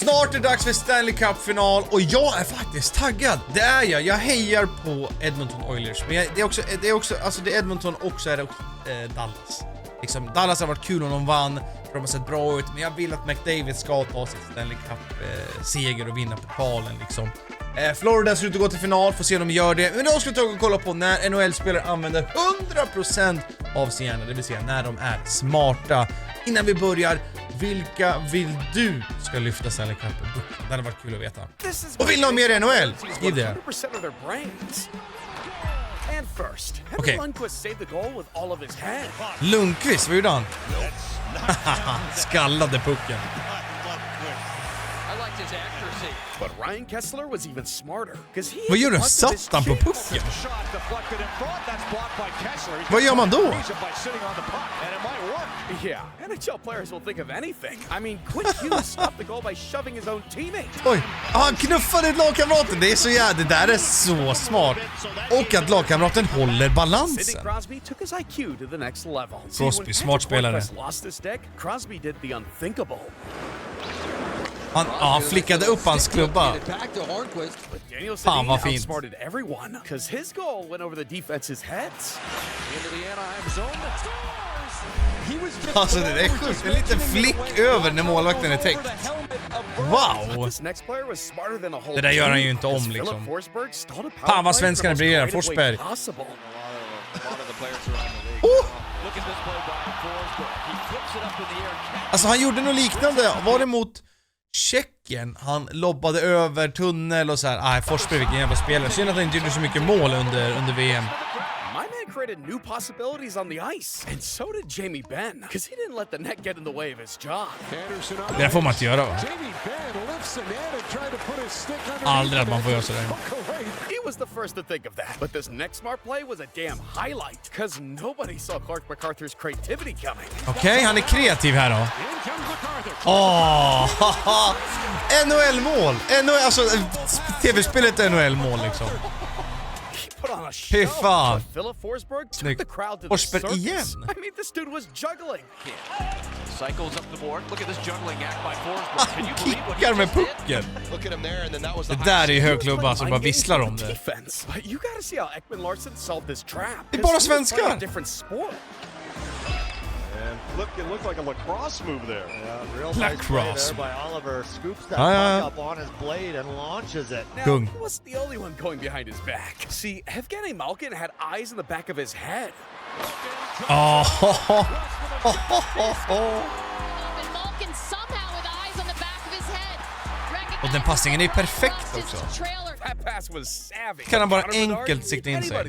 Snart är det dags för Stanley Cup-final och jag är faktiskt taggad. Det är jag. Jag hejar på Edmonton Oilers. Men det är också alltså det är Edmonton också är det också, Dallas. Liksom, Dallas har varit kul om de vann. De har sett bra ut, men jag vill att McDavid ska ta sitt Stanley Cup-seger och vinna pokalen liksom. Florida ser ut att gå till final, får se om de gör det. Men då ska vi ta och kolla på när NHL-spelare använder 100% av sin hjärna, det vill säga när de är smarta. Innan vi börjar, vilka vill du ska lyfta Stanley Cup? Det hade varit kul att veta. Och vill ni ha mer i NHL? Skriv det. Okej. Lundqvist, vad gjorde han? Skallade pucken. But Ryan Kessler was even smarter because he vad gör du? Satt han på pucken? Vad gör man då? Yeah, NHL players will think of anything. I mean, Quinn Hughes stopped the goal by shoving his own teammate. Oj, han knuffade lagkamraten. Det är så jävla, det där är så smart. Och att lagkamraten håller balansen. Crosby took his IQ to the next level. Crosby, smart spelare. Lost his stick, Crosby did the unthinkable. Han flickade upp hans klubba. Fan vad fint. Alltså det är sjukt, en liten flick över när målvakten är täckt. Wow! Det där gör han ju inte om liksom. Fan vad svenskarna blir, Forsberg. Alltså han gjorde något liknande. Var det mot Tjeckien? Han lobbade över tunnel och så här. Nej, Forsberg vilken jävla spelare. Synd att han inte gjorde så mycket mål under VM. Created new possibilities on the ice, and so did Jamie Benn, because he didn't let the net get in the way of his job. Det får man inte göra, va? Aldrig att man får göra sådär. He was the first to think of that, but this next smart play was a damn highlight, because nobody saw Clark MacArthur's creativity coming. Okej, han är kreativ här då. Åh, NHL-mål! Alltså, tv-spelet är NHL-mål liksom. Fy fan. Snyggt. Forsberg igen. Han kickar med pucken. Det där är högklubba som bara visslar om det. Det är bara svenskar. It looked like a lacrosse move there. Lacrosse. By Oliver scoops that puck up on his blade and launches it. Now, he wasn't the only one going behind his back. See, Evgeny Malkin had eyes in the back of his head. Oh. Malkin somehow with eyes on the back of his head. Och den passningen är perfekt också. That pass was savvy. Kan han bara enkelt sikta in sig. Ja,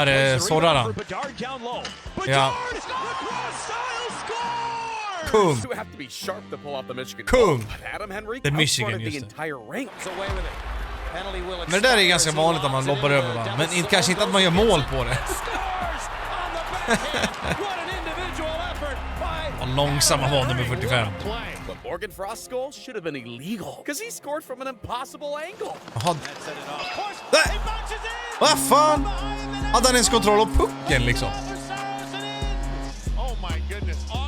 det sådär han. Ja. Kung. Kung. Det är Michigan just det. Men det där är ganska vanligt att man lobbar över, va? Men kanske inte att man gör mål på det. Och långsamma var nummer 45. Morgan Frost's goal should have been illegal because he scored from an impossible angle. Nej! Vad fan? Hade han ens kontroll av pucken liksom?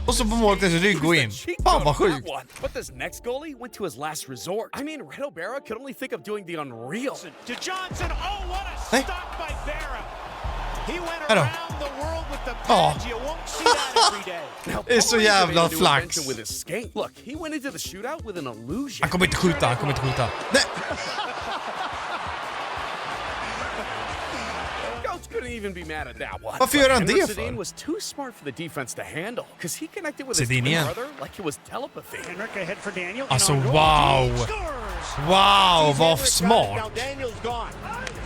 Och så på målvaktens rygg gå in. Fan vad sjukt. But this next goalie went to his last resort. I mean, Red O'Bara could only think of doing the unreal. To Johnson, oh what a stop by Barra. He went around the world with the badge. You won't see that every day. Det är så jävla flax. Look, he went into the shootout with an illusion. Han kommer inte skjuta, han kommer inte skjuta. Nej. Couldn't even be mad at that one. Varför gör han det för? Sedin was too smart for the defense to handle because he connected with his brother like it was telepathy. Alltså wow. Wow, vad smart.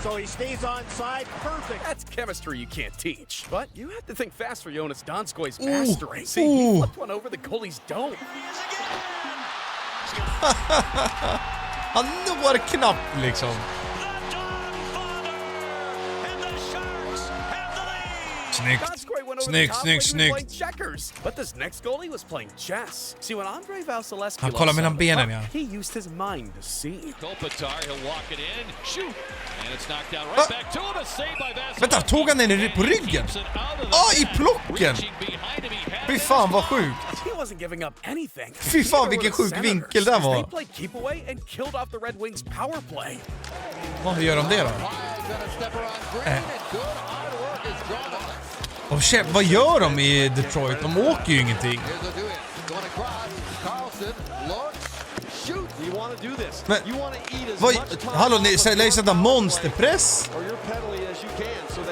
So he stays on side, perfect. That's chemistry you can't teach. But you have to think fast for Jonas Donskoi's mastering. See, he flipped one over the goalie's dome. Han når knappt liksom. Snyggt. Donskoi went went over Snyggt, the top snyggt, like he was snyggt. playing checkers. But this next goalie was playing chess. See, when Andrei Vasilevsky Han kollar mellan benen, ja. he used his mind to see. Kopitar, he'll walk it in, shoot, and it's knocked down right back to him. A save by Vasilevsky. Vänta, tog han den på ryggen? I plocken! Fy fan vad sjukt. He wasn't giving up anything. Fy fan vilken sjuk vinkel det They var. played keep away and killed off the Red Wings power play. Vad gör de det då? Och vad gör de i Detroit? De åker ju ingenting. Men, hallå, ni lär sätta monsterpress.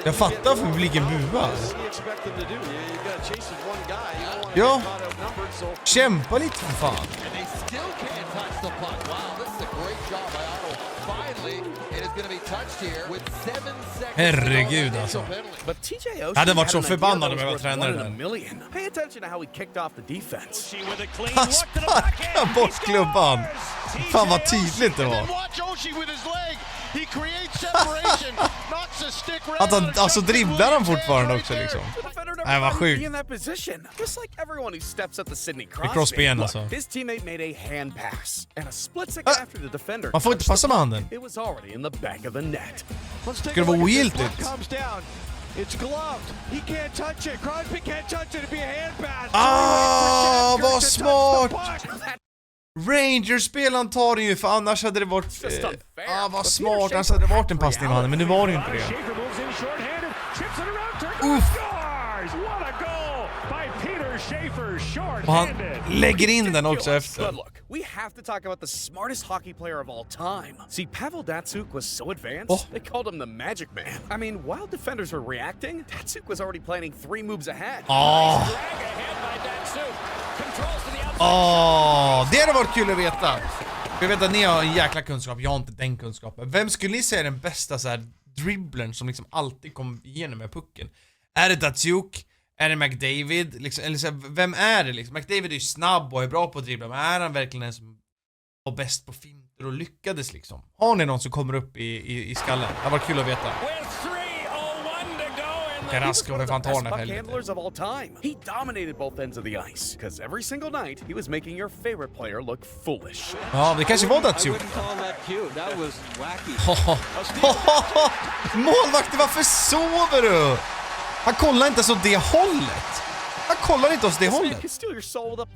Jag fattar för publiken buar. Ja. Kämpa lite för fan. Herregud alltså. Jag hade varit så förbannad om jag var tränare där. Pay attention to how he kicked off the defense. Han sparkade bort klubban. Fan vad tydligt det var. Att han, alltså dribblar han fortfarande också liksom. Nej, vad sjukt. Det crossben alltså. Man får inte passa med handen. Ska det vara oegiltigt? Ah, vad smart! Rangers-spelaren tar den ju, för annars hade det varit... vad smart, annars hade det varit en passning med handen, men nu var det ju inte det. Uff! Och han lägger in den också efter. We have to talk about the smartest hockey player of all time. See, Pavel Datsyuk was so advanced, they called him the Magic Man. I mean, while defenders were reacting, Datsyuk was already planning 3 moves ahead. Det hade varit kul att veta. Jag vet att ni har en jäkla kunskap, jag har inte den kunskapen. Vem skulle ni säga är den bästa så här dribblern som liksom alltid kom igenom med pucken? Är det Datsyuk? Är det McDavid? Liksom, eller så här, vem är det liksom? McDavid är ju snabb och är bra på att dribbla, men är han verkligen den som var bäst på finter och lyckades liksom? Har ni någon som kommer upp i skallen? Det var kul att veta. Rask och fan tar den här handlers of all time. He dominated both ends of the ice because every single night he was making your favorite player look foolish. Ja, det kanske var Datsyuk. Målvakten, varför sover du? Han kollar inte så det hållet. Han kollar inte åt det hållet. Han står och sover.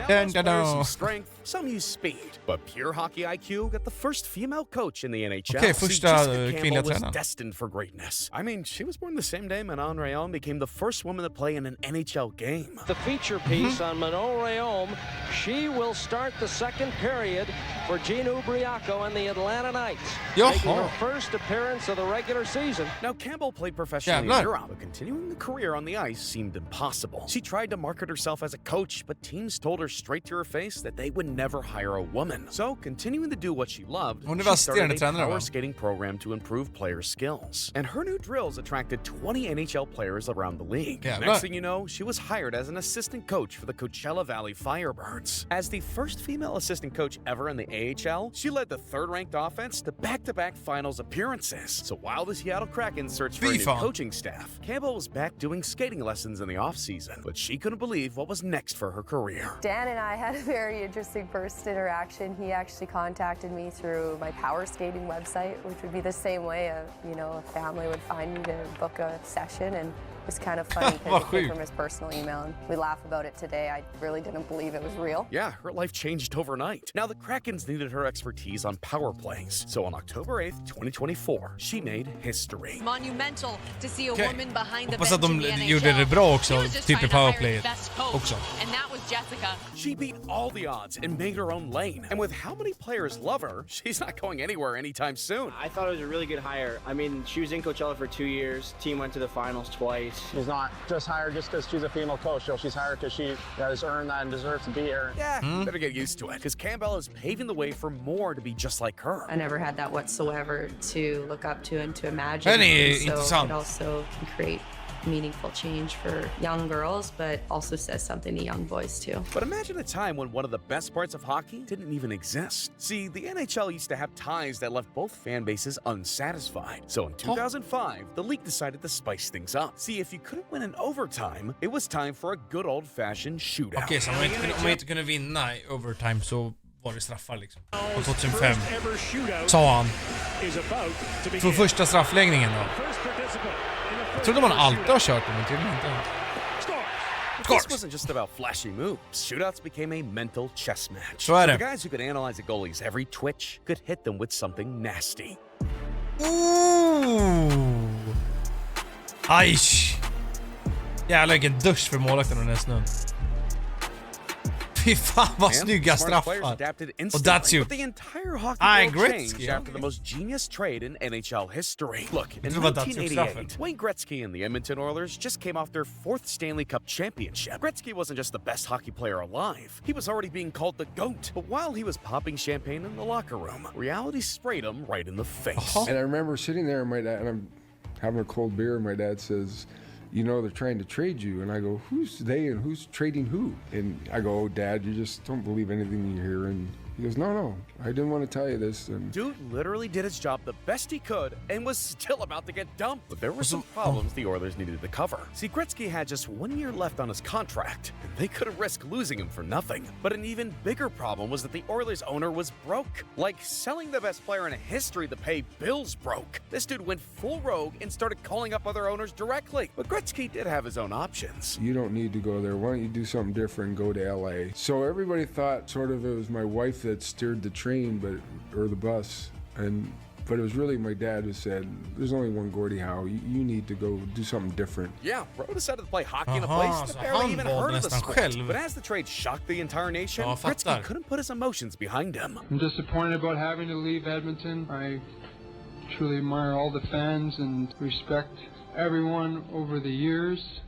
Some strength, some use speed, but pure hockey IQ got the first female coach in the NHL. Okay, första kvinnliga was tränaren. destined for greatness. I mean, she was born the same day Manon Rhéaume became the first woman to play in an NHL game. The feature piece on Manon Rhéaume, she will start the second period for Gene Ubriaco and the Atlanta Knights, making her first appearance of the regular season. Now, Campbell played professionally in Europe, but continuing the career on the ice seemed impossible. She tried to market herself as a coach, but teams told her straight to her face that they would never hire a woman. So, continuing to do what she loved, she started a power skating program to improve player skills. And her new drills attracted 20 NHL players around the league. Next thing you know, she was hired as an assistant coach for the Coachella Valley Firebirds. As the first female assistant coach ever in the AHL, she led the third-ranked offense to back-to-back finals appearances. So while the Seattle Kraken searched for a new coaching staff, Campbell was back doing skating lessons in the off-season, but she couldn't believe what was next for her career. Dan and I had a very interesting first interaction. He actually contacted me through my power skating website, which would be the same way a family would find me to book a session, and it was kind of funny because it came from his personal email, and we laugh about it today. I really didn't believe it was real. Yeah, her life changed overnight. Now the Krakens needed her expertise on power plays, so on October 8th, 2024, she made history. Monumental to see a woman behind the bench in the in the NHL. gjorde det bra också, typ i powerplayet också. And that was Jessica. She beat all the odds and made her own lane. And with how many players love her, she's not going anywhere anytime soon. I thought it was a really good hire. I mean, she was in Coachella for 2 years. Team went to the finals twice. She's not just hired just because she's a female coach. She's hired because she has earned that and deserves to be here. Yeah, better get used to it, because Campbell is paving the way for more to be just like her. I never had that whatsoever to look up to and to imagine. Den är intressant. It also can create meaningful change for young girls, but also says something to young boys too. But imagine a time when one of the best parts of hockey didn't even exist. See, the NHL used to have ties that left both fan bases unsatisfied. So in 2005, the league decided to spice things up. See, if you couldn't win in overtime, it was time for a good old-fashioned shootout. Okej, så om man inte kunde vinna i overtime så var det straffar liksom. Och 2005 sa han. För första straffläggningen då. Jag trodde man alltid har kört den, men tydligen inte. This wasn't just about flashy moves. Shootouts became a mental chess match. Så är det. The guys who could analyze a goalie's every twitch could hit them with something nasty. Ooh. Aj! Jävlar vilken dusch för målvakten och den här snön. Fy fan vad snygga straffar. Och that's you. But the entire hockey world changed after the most genius trade in NHL history. Look, in 1988, Wayne Gretzky and the Edmonton Oilers just came off their 4th Stanley Cup championship. Gretzky wasn't just the best hockey player alive. He was already being called the GOAT. But while he was popping champagne in the locker room, reality sprayed him right in the face. And I remember sitting there, and I'm having a cold beer, and my dad says, you know, they're trying to trade you. And I go, who's they and who's trading who? And I go, oh, Dad, you just don't believe anything you hear. And he goes, no, I didn't want to tell you this. And dude literally did his job the best he could and was still about to get dumped. But there were some problems the Oilers needed to cover. See, Gretzky had just 1 year left on his contract, and they couldn't risk losing him for nothing. But an even bigger problem was that the Oilers owner was broke. Like, selling the best player in history to pay bills broke. This dude went full rogue and started calling up other owners directly. But Gretzky did have his own options. You don't need to go there. Why don't you do something different and go to LA? So everybody thought sort of it was my wife that steered the train, or the bus, but it was really my dad who said, there's only one Gordie Howe, you need to go do something different. Yeah, bro decided to play hockey in a place that barely even heard of the sport. But as the trade shocked the entire nation, Gretzky couldn't put his emotions behind him. I'm disappointed about having to leave Edmonton. I truly admire all the fans and respect everyone over the years.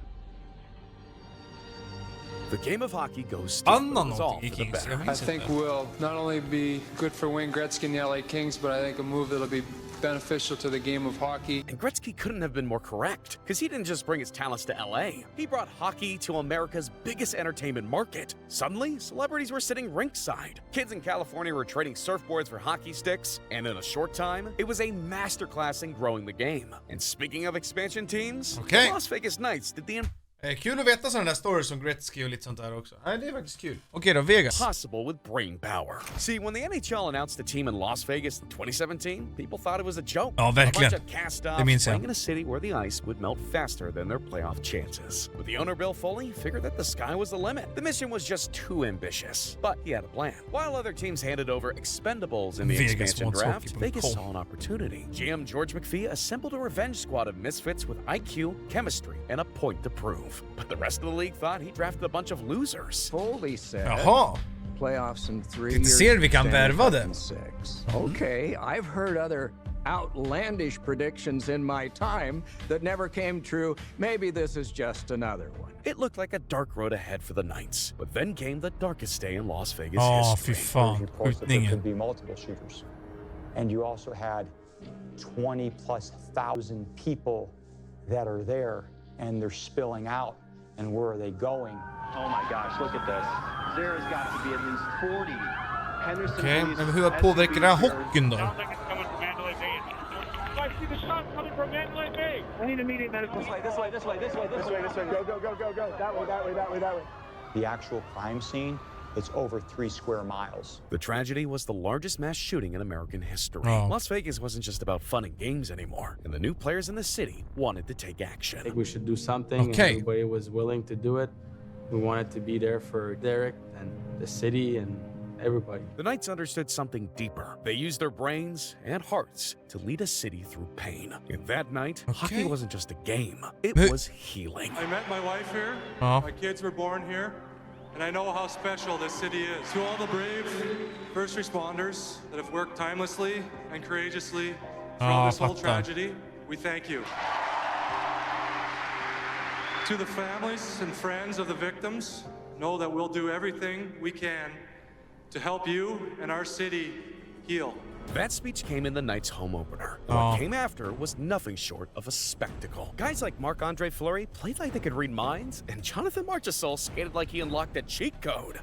The game of hockey goes still for the better. I think will not only be good for Wayne Gretzky and the LA Kings, but I think a move that'll be beneficial to the game of hockey. And Gretzky couldn't have been more correct, because he didn't just bring his talents to LA. He brought hockey to America's biggest entertainment market. Suddenly, celebrities were sitting rinkside. Kids in California were trading surfboards for hockey sticks, and in a short time, it was a masterclass in growing the game. And speaking of expansion teams, the Las Vegas Knights did the kul att veta sådana där stories som Gretzky och lite sånt där också. Nej, det är faktiskt kul. Okej då, Vegas. Possible with brain power. See, when the NHL announced the team in Las Vegas in 2017, people thought it was a joke. Ja, verkligen. A bunch of cast-offs playing in a city where the ice would melt faster than their playoff chances. But the owner, Bill Foley, figured that the sky was the limit. The mission was just too ambitious, but he had a plan. While other teams handed over expendables in the expansion draft, Vegas saw an opportunity. GM George McPhee assembled a revenge squad of misfits with IQ, chemistry, and a point to prove. But the rest of the league thought he drafted a bunch of losers. Foley said, playoffs in 3 years, ser vi kan värva det. 6. Okay, I've heard other outlandish predictions in my time that never came true. Maybe this is just another one. It looked like a dark road ahead for the Knights, but then came the darkest day in Las Vegas history. Fy fan. There could be multiple shooters. And you also had 20,000+ people that are there, and they're spilling out. And where are they going? Oh my gosh, look at this. There's got to be at least 40. Henderson. Okej, men hur påverkar det här hockeyn då? I see the shot coming from Mandalay Bay. I need a meeting medical. This way. Go. That way. The actual crime scene, it's over 3 square miles. The tragedy was the largest mass shooting in American history. Las Vegas wasn't just about fun and games anymore, and the new players in the city wanted to take action. I think we should do something, and everybody was willing to do it. We wanted to be there for Derek and the city and everybody. The Knights understood something deeper. They used their brains and hearts to lead a city through pain. And that night, hockey wasn't just a game. It was healing. I met my wife here. My kids were born here. And I know how special this city is. To all the brave first responders that have worked tirelessly and courageously throughout this whole tragedy, we thank you. To the families and friends of the victims, know that we'll do everything we can to help you and our city heal. That speech came in the night's home opener. What came after was nothing short of a spectacle. Guys like Marc-Andre Fleury played like they could read minds, and Jonathan Marchessault skated like he unlocked a cheat code.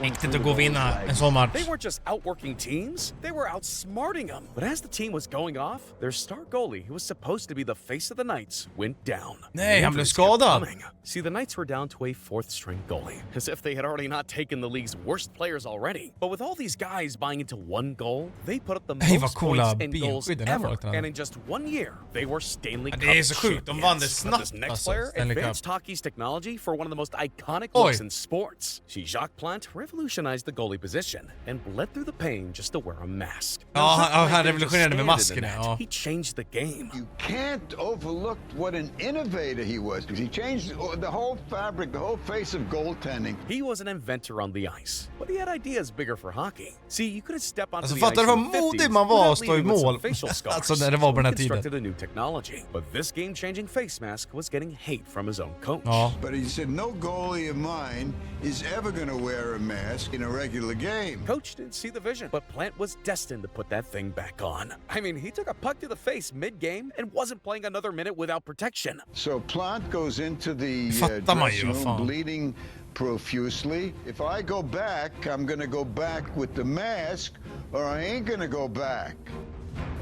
Viktigt att gå och vinna en sån match. They weren't just outworking teams, they were outsmarting them. But as the team was going off, their star goalie, who was supposed to be the face of the Knights, went down. Nej, han blev skadad. See, the Knights were down to a fourth-string goalie, as if they had already not taken the league's worst players already. But with all these guys buying into one goal, they put up the most points in goals ever. And in just 1 year, they were Stanley Cup Det är så sjukt, de vann det snabbt. This next player advanced hockey's technology for one of the most iconic looks in sports. See, Jacques Plante revolutionized the goalie position and bled through the pain just to wear a mask. Han revolutionerade med masken. He changed the game. You can't overlook what an innovator he was. He changed the whole fabric, the whole face of goaltending. He was an inventor on the ice, but he had ideas bigger for hockey. See, you couldn't step onto the ice. Fattar du hur modig man var att stå i mål? Alltså när det var på den här tiden. A new technology, but this game-changing face mask was getting hate from his own coach. But he said no goalie of mine is ever going to wear a mask in a regular game. Coach didn't see the vision, but Plante was destined to put that thing back on. I mean, he took a puck to the face mid-game and wasn't playing another minute without protection. So Plante goes into the dressing room bleeding profusely. If I go back, I'm going to go back with the mask, or I ain't going to go back.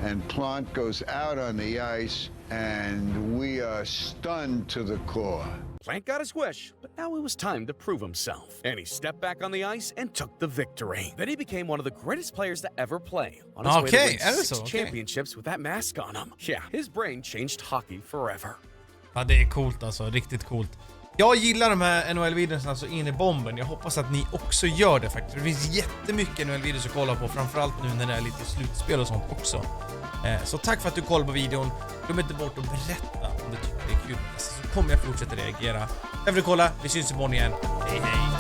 And Plante goes out on the ice, and we are stunned to the core. Plante got his wish, but now it was time to prove himself. And he stepped back on the ice and took the victory. Then he became one of the greatest players to ever play. On his way to win 6 championships with that mask on him. Yeah, his brain changed hockey forever. Ja, det är coolt alltså. Riktigt coolt. Jag gillar de här NHL-videorna alltså in i bomben. Jag hoppas att ni också gör det faktiskt. Det finns jättemycket NHL-videos att kolla på. Framförallt nu när det är lite slutspel och sånt också. Så tack för att du kollade på videon. Glöm inte bort att berätta om du tycker det är kul. Så kommer jag fortsätta reagera. Tack för att du kollade. Vi syns imorgon igen. Hej hej!